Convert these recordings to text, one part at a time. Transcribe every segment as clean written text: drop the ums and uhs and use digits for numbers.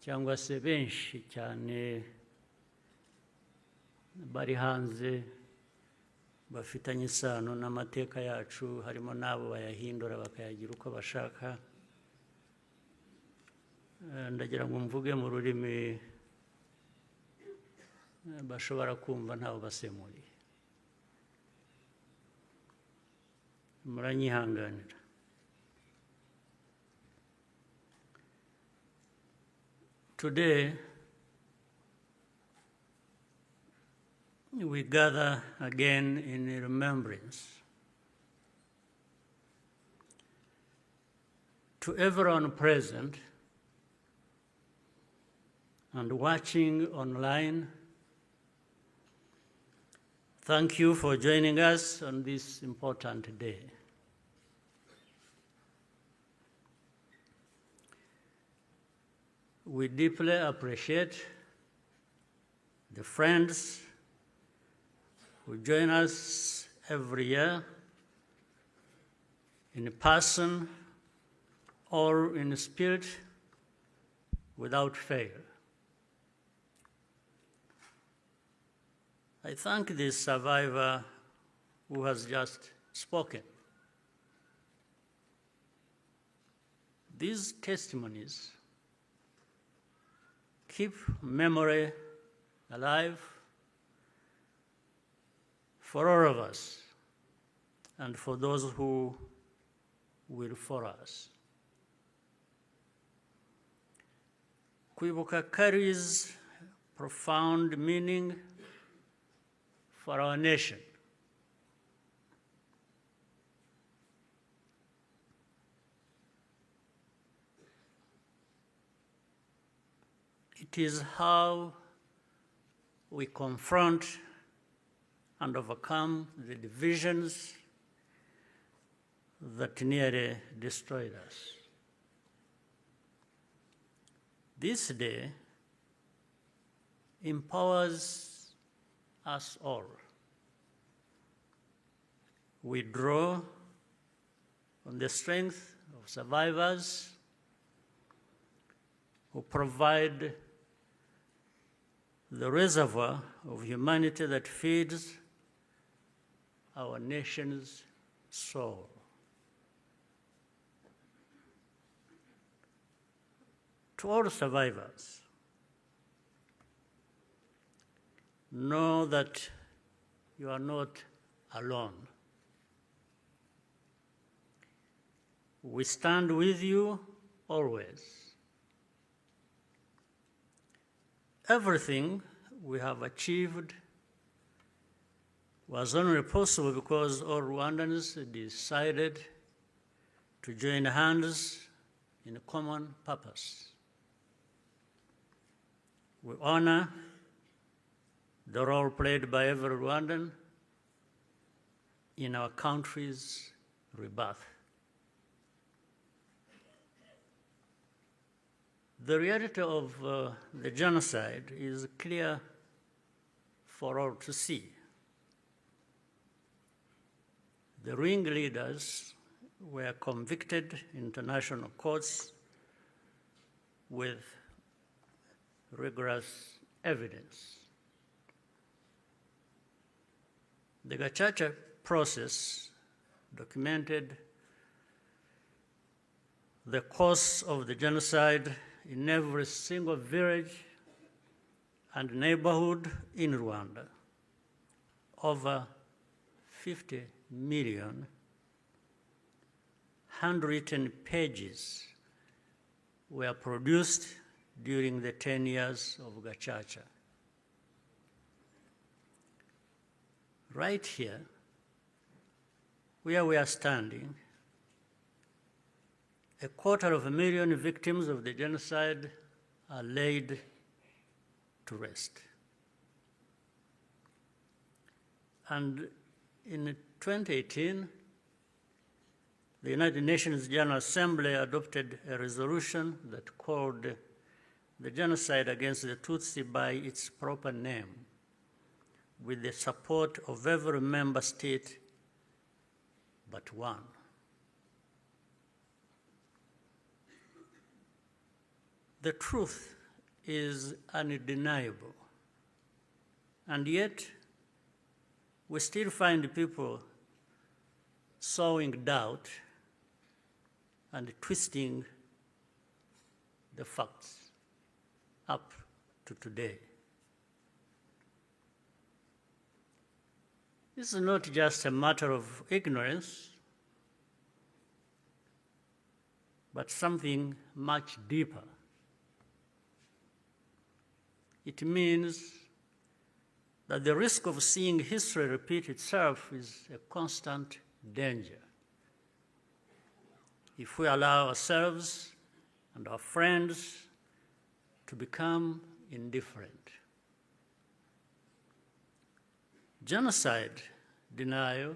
cyangwa se benshi cyane bari hanze bafitanye isano n'amateka yacu, harimo n'abo bayahindura bakayagira uko bashaka. Ndagira ngo mvuge mu rurimi bashobora kumva ntawe basemuriye. Muranyihanganira. Today, we gather again in remembrance to everyone present and watching online. Thank you for joining us on this important day. We deeply appreciate the friends who join us every year in person or in spirit without fail. I thank this survivor who has just spoken. These testimonies keep memory alive for all of us and for those who will follow us. Kwibuka carries profound meaning for our nation. It is how we confront and overcome the divisions that nearly destroyed us. This day empowers us all. We draw on the strength of survivors who provide the reservoir of humanity that feeds our nation's soul. To all survivors, know that you are not alone. We stand with you always. Everything we have achieved was only possible because all Rwandans decided to join hands in a common purpose. We honor the role played by every Rwandan in our country's rebirth. The reality of the genocide is clear for all to see. The ringleaders were convicted in international courts with rigorous evidence. The Gacaca process documented the course of the genocide in every single village and neighborhood in Rwanda. Over 50 million handwritten pages were produced during the 10 years of Gacaca. Right here, where we are standing, 250,000 victims of the genocide are laid to rest. And in 2018, the United Nations General Assembly adopted a resolution that called the genocide against the Tutsi by its proper name, with the support of every member state but one. The truth is undeniable. And yet, we still find people sowing doubt and twisting the facts up to today. This is not just a matter of ignorance, but something much deeper. It means that the risk of seeing history repeat itself is a constant danger. If we allow ourselves and our friends to become indifferent. Genocide denial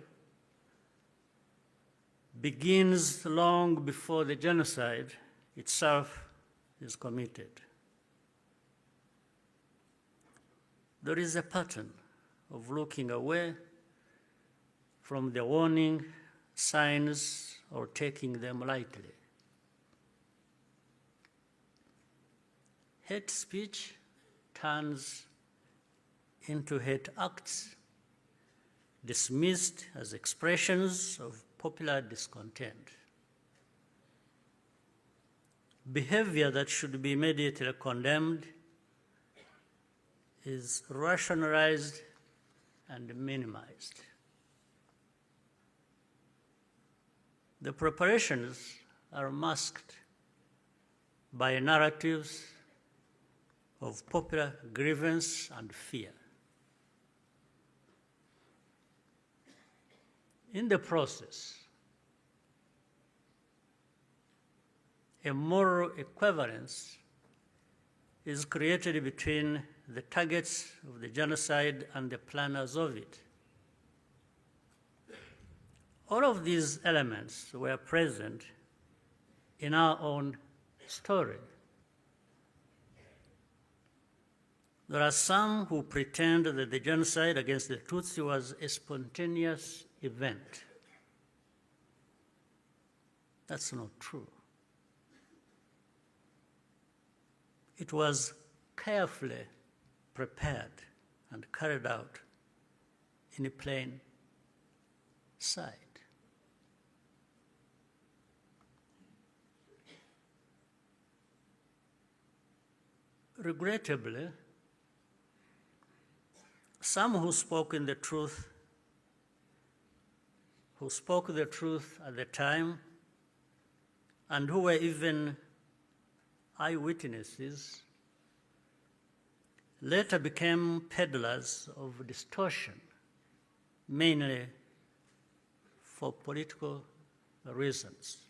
begins long before the genocide itself is committed. There is a pattern of looking away from the warning signs or taking them lightly. Hate speech turns into hate acts, dismissed as expressions of popular discontent. Behavior that should be immediately condemned is rationalized and minimized. The preparations are masked by narratives of popular grievance and fear. In the process, a moral equivalence is created between the targets of the genocide and the planners of it. All of these elements were present in our own story. There are some who pretend that the genocide against the Tutsi was a spontaneous event. That's not true. It was carefully prepared and carried out in plain sight. Regrettably, some who spoke the truth at the time and who were even eyewitnesses later became peddlers of distortion, mainly for political reasons.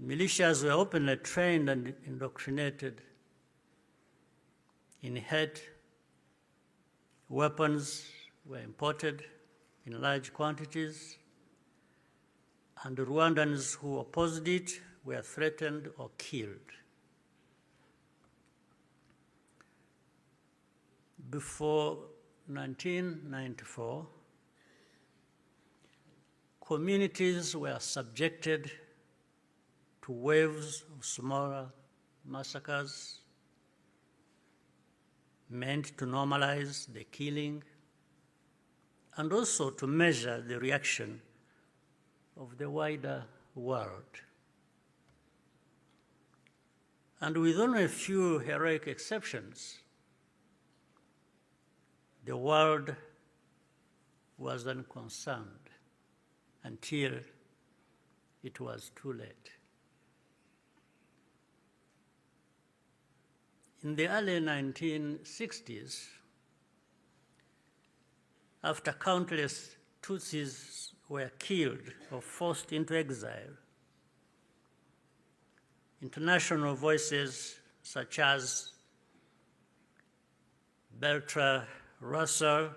Militias were openly trained and indoctrinated in hate. Weapons were imported in large quantities, and Rwandans who opposed it were threatened or killed. Before 1994, communities were subjected to waves of smaller massacres meant to normalize the killing and also to measure the reaction of the wider world. And with only a few heroic exceptions, the world was unconcerned until it was too late. In the early 1960s, after countless Tutsis were killed or forced into exile, international voices such as Bertrand Russell,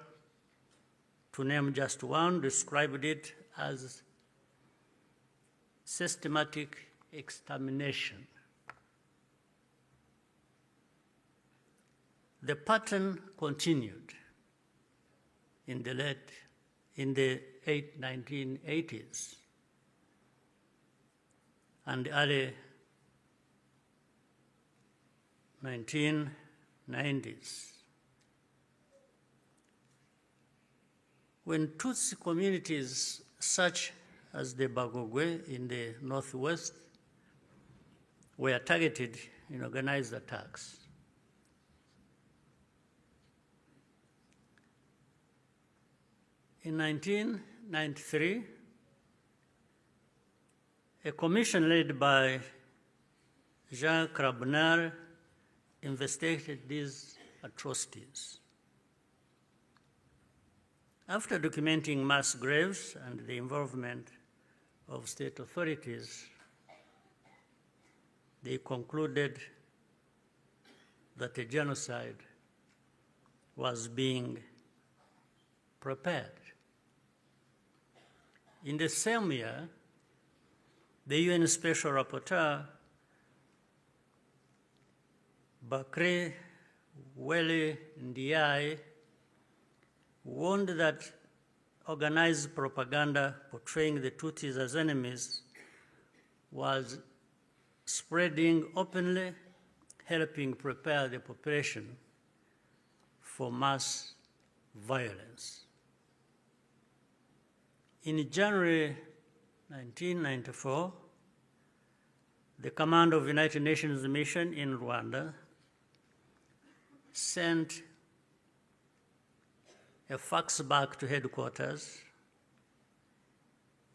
to name just one, described it as systematic extermination. The pattern continued in the 1980s and early 1990s. When Tutsi communities such as the Bagogwe in the northwest were targeted in organized attacks. In 1993, a commission led by Jean Crabonnier investigated these atrocities. After documenting mass graves and the involvement of state authorities, they concluded that a genocide was being prepared. In the same year, the UN Special Rapporteur, Bakre Wele Ndiaye, warned that organized propaganda portraying the Tutsis as enemies was spreading openly, helping prepare the population for mass violence. In January 1994, the command of the United Nations mission in Rwanda sent a fax back to headquarters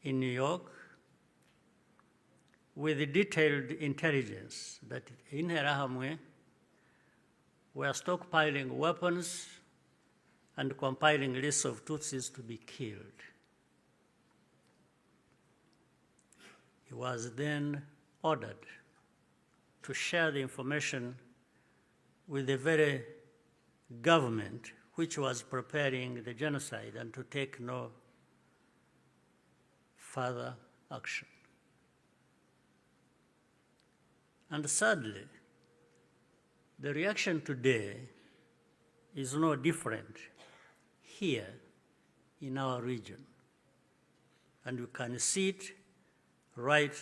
in New York with detailed intelligence that Interahamwe were stockpiling weapons and compiling lists of Tutsis to be killed. He was then ordered to share the information with the very government which was preparing the genocide and to take no further action. And sadly, the reaction today is no different here in our region. And we can see it right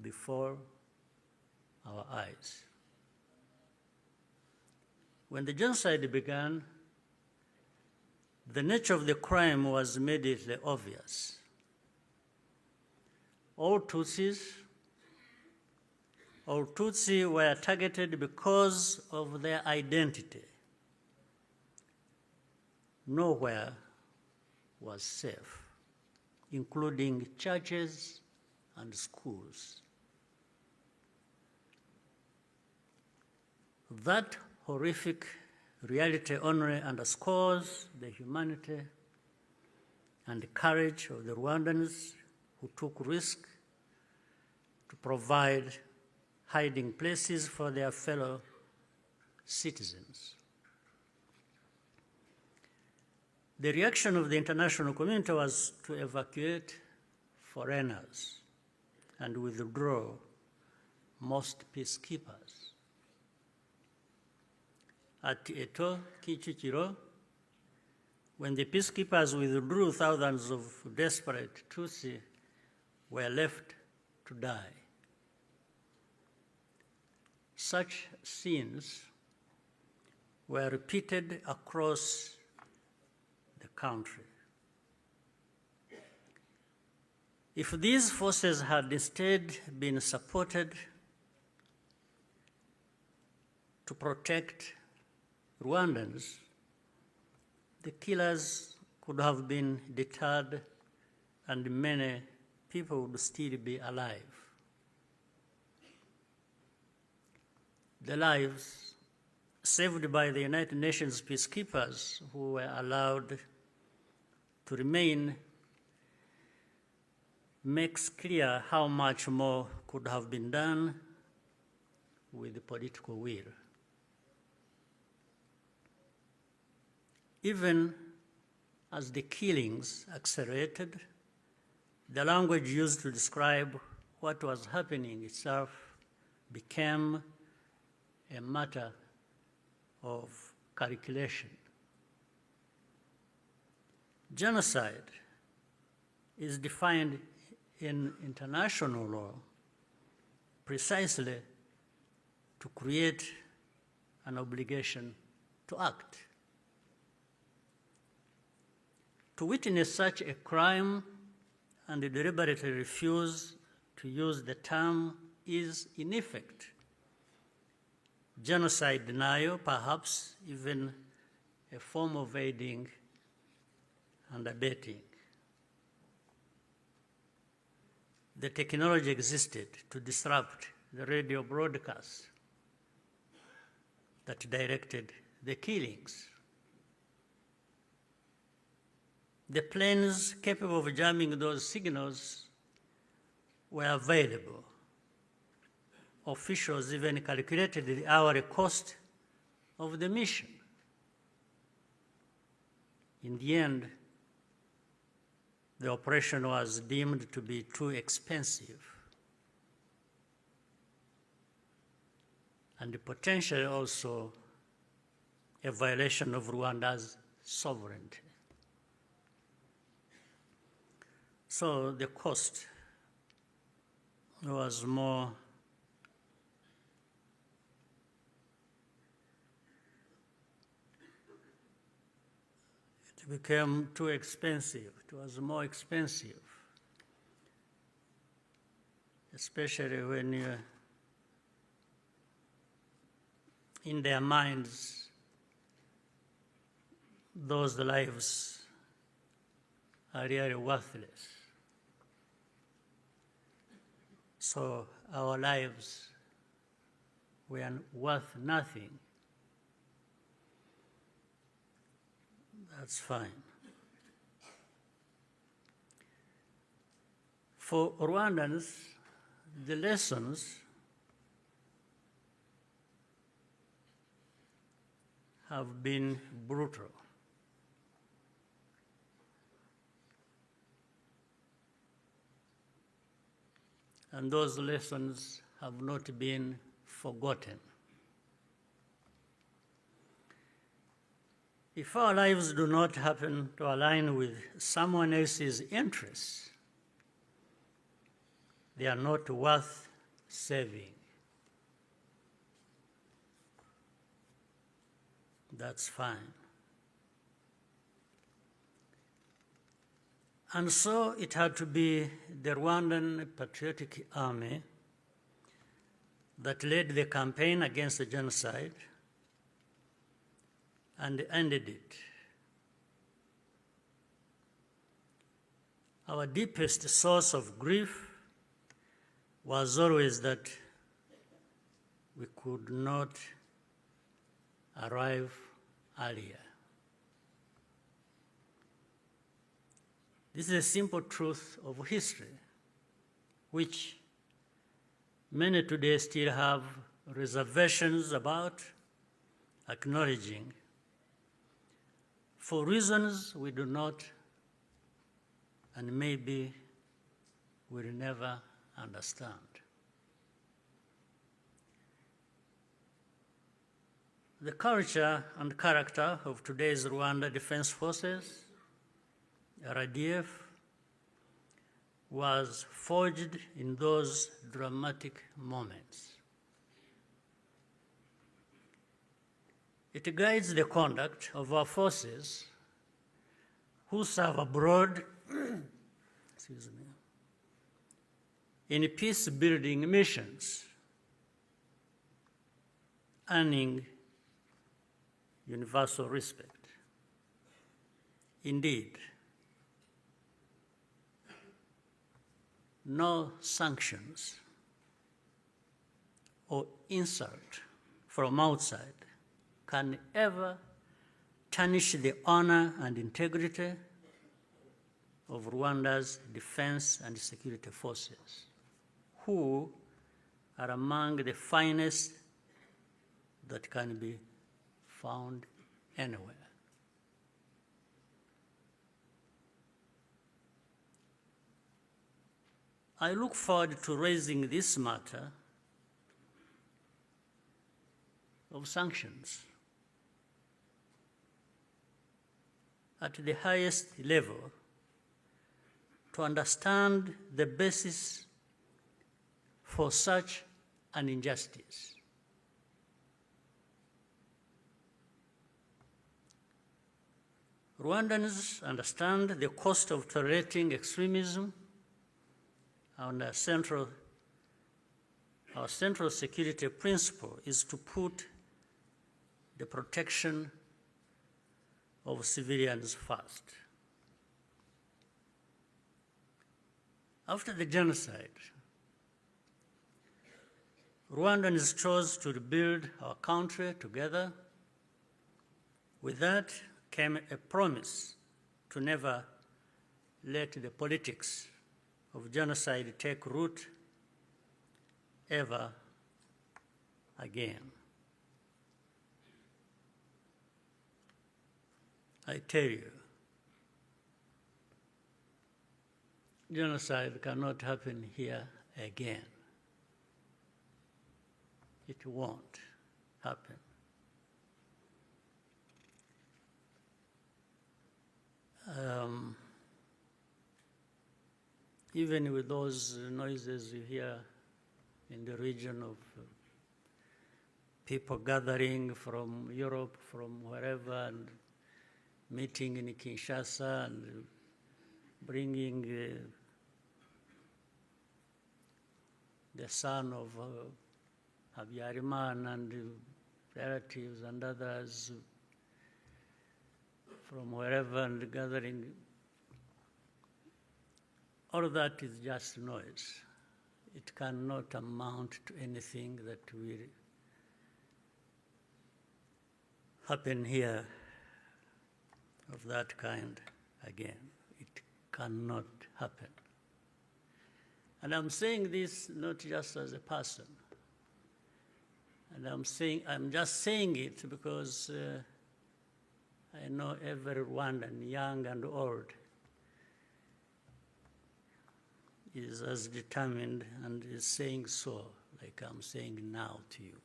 before our eyes. When the genocide began, the nature of the crime was immediately obvious. All Tutsi were targeted because of their identity. Nowhere was safe, including churches and schools. That horrific reality only underscores the humanity and the courage of the Rwandans who took risk to provide hiding places for their fellow citizens. The reaction of the international community was to evacuate foreigners and withdraw most peacekeepers. At Eto, Kichikiro, when the peacekeepers withdrew, thousands of desperate Tutsi were left to die. Such scenes were repeated across the country. If these forces had instead been supported to protect Rwandans, the killers could have been deterred and many people would still be alive. The lives saved by the United Nations peacekeepers who were allowed to remain makes clear how much more could have been done with the political will. Even as the killings accelerated, the language used to describe what was happening itself became a matter of calculation. Genocide is defined in international law precisely to create an obligation to act. To witness such a crime and deliberately refuse to use the term is, in effect, genocide denial, perhaps even a form of aiding and abetting. The technology existed to disrupt the radio broadcasts that directed the killings. The planes capable of jamming those signals were available. Officials even calculated the hourly cost of the mission. In the end, the operation was deemed to be too expensive and potentially also a violation of Rwanda's sovereignty. So the cost was more it became too expensive. It was more expensive, especially when you, in their minds, those lives are really worthless. So our lives were worth nothing. That's fine. For Rwandans, the lessons have been brutal. And those lessons have not been forgotten. If our lives do not happen to align with someone else's interests, they are not worth saving. That's fine. And so it had to be the Rwandan Patriotic Army that led the campaign against the genocide and ended it. Our deepest source of grief was always that we could not arrive earlier. This is a simple truth of history, which many today still have reservations about acknowledging, for reasons we do not and maybe will never understand. The culture and character of today's Rwanda Defense Forces, RDF, was forged in those dramatic moments. It guides the conduct of our forces who serve abroad in peace-building missions, earning universal respect. Indeed, no sanctions or insult from outside can ever tarnish the honor and integrity of Rwanda's defense and security forces, who are among the finest that can be found anywhere. I look forward to raising this matter of sanctions at the highest level to understand the basis for such an injustice. Rwandans understand the cost of tolerating extremism, and our central security principle is to put the protection of civilians first. After the genocide, Rwandans chose to rebuild our country together. With that came a promise to never let the politics of genocide take root ever again. I tell you, genocide cannot happen here again. It won't happen. Even with those noises you hear in the region of people gathering from Europe, from wherever, and meeting in Kinshasa and bringing the son of Habyarimana and relatives and others from wherever and gathering. All of that is just noise. It cannot amount to anything that will happen here of that kind again. It cannot happen. And I'm saying this not just as a person. And I'm just saying it because I know every Rwandan, young and old, is as determined and is saying so, like I'm saying now to you.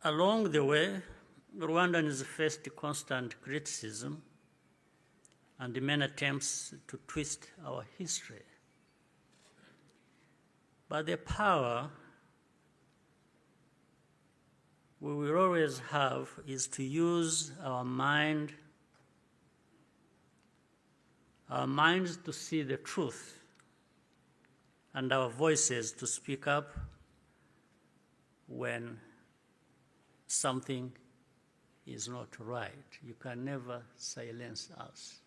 Along the way, Rwandans faced constant criticism and many attempts to twist our history. But the power we will always have is to use our minds to see the truth, and our voices to speak up when something is not right. You can never silence us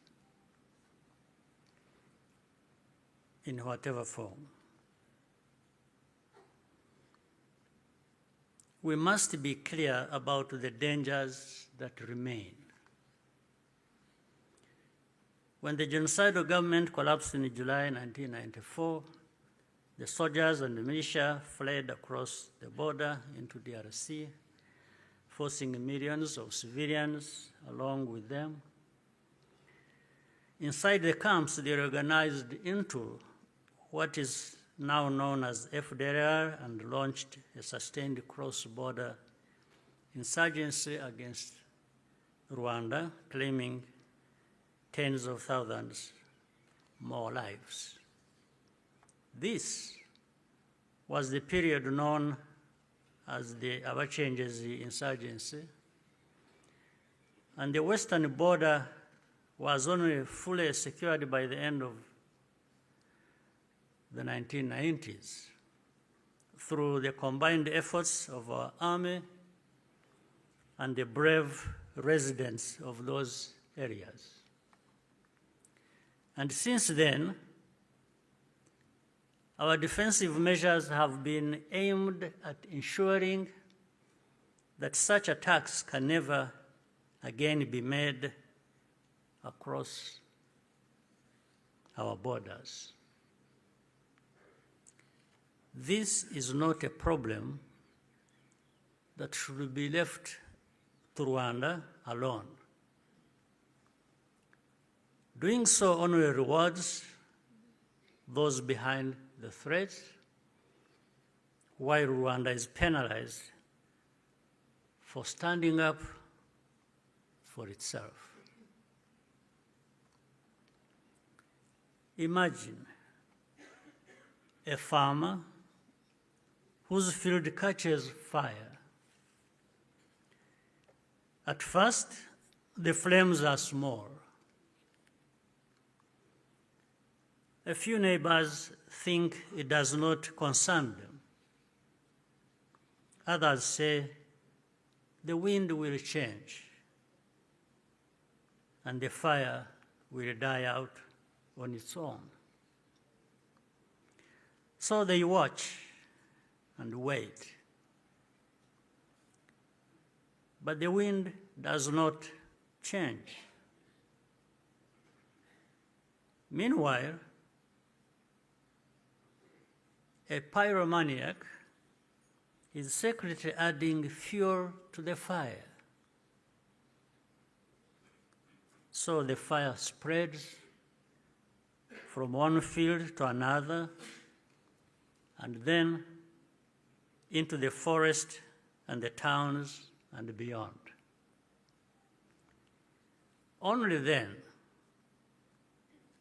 in whatever form. We must be clear about the dangers that remain. When the genocidal government collapsed in July 1994, the soldiers and the militia fled across the border into DRC, forcing millions of civilians along with them. Inside the camps, they organized into what is now known as Fdlr and launched a sustained cross-border insurgency against Rwanda, claiming tens of thousands more lives. This was the period known as the Abacengezi insurgency, and the western border was only fully secured by the end of the 1990s through the combined efforts of our army and the brave residents of those areas. And since then, our defensive measures have been aimed at ensuring that such attacks can never again be made across our borders. This is not a problem that should be left to Rwanda alone. Doing so only rewards those behind the threats, while Rwanda is penalized for standing up for itself. Imagine a farmer whose field catches fire. At first, the flames are small. A few neighbors think it does not concern them. Others say the wind will change and the fire will die out on its own. So they watch and wait. But the wind does not change. Meanwhile, a pyromaniac is secretly adding fuel to the fire. So the fire spreads from one field to another, and then into the forest and the towns and beyond. Only then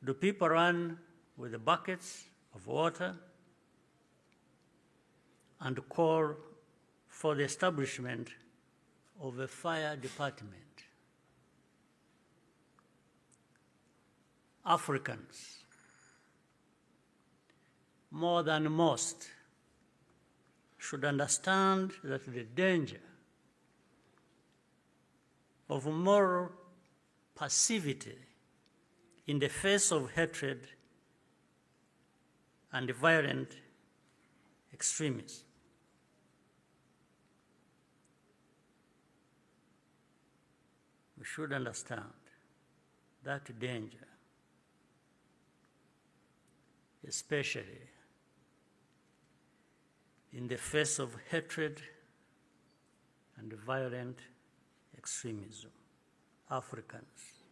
do people run with the buckets of water and call for the establishment of a fire department. Africans, more than most, should understand that the danger of moral passivity in the face of hatred and violent extremism. We should understand that danger, especially in the face of hatred and violent extremism. Africans,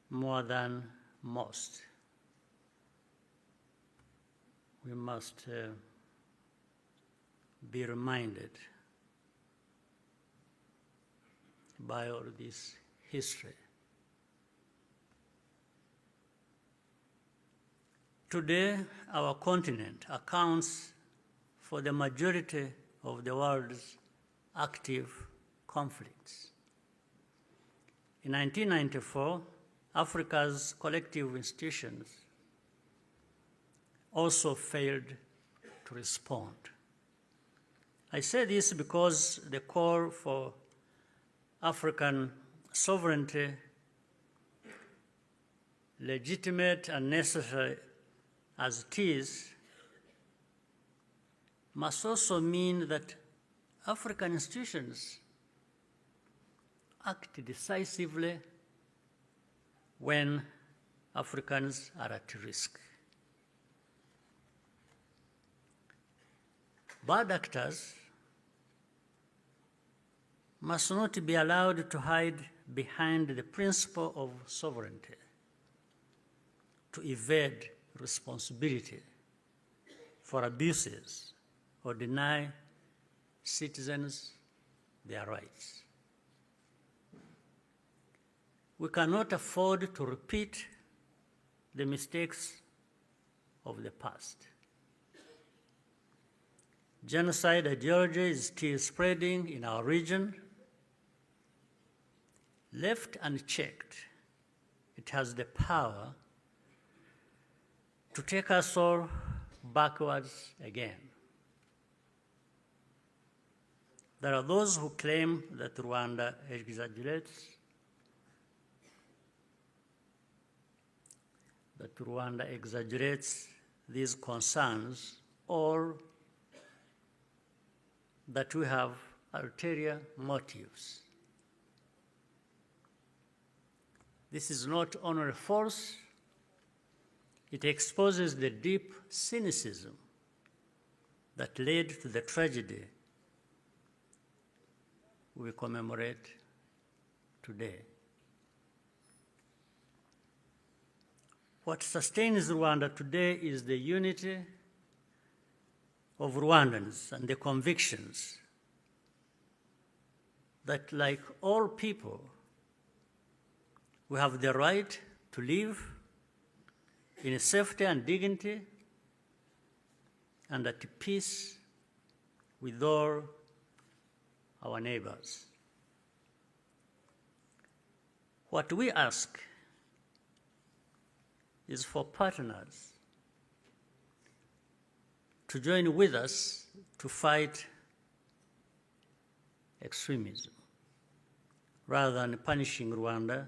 more than most, we must be reminded by all this history. Today, our continent accounts for the majority of the world's active conflicts. In 1994, Africa's collective institutions also failed to respond. I say this because the call for African sovereignty, legitimate and necessary as it is, must also mean that African institutions act decisively when Africans are at risk. Bad actors must not be allowed to hide behind the principle of sovereignty, to evade responsibility for abuses or deny citizens their rights. We cannot afford to repeat the mistakes of the past. Genocide ideology is still spreading in our region. Left unchecked, it has the power to take us all backwards again. There are those who claim that Rwanda exaggerates, these concerns, or that we have ulterior motives. This is not only false, it exposes the deep cynicism that led to the tragedy we commemorate today. What sustains Rwanda today is the unity of Rwandans and the convictions that, like all people, we have the right to live in safety and dignity and at peace with all our neighbors. What we ask is for partners to join with us to fight extremism, rather than punishing Rwanda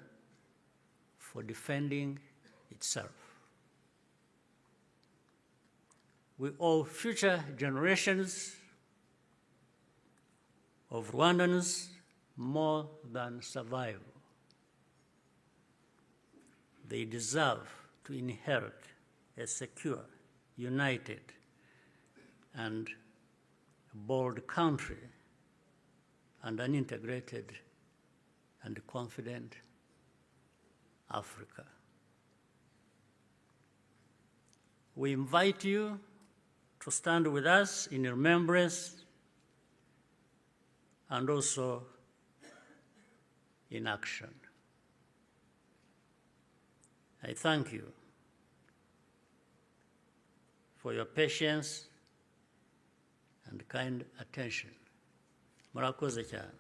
for defending itself. We owe future generations of Rwandans more than survival. They deserve to inherit a secure, united, and bold country and an integrated and confident Africa. We invite you to stand with us in remembrance and also in action. I thank you for your patience and kind attention. Murakoze cyane.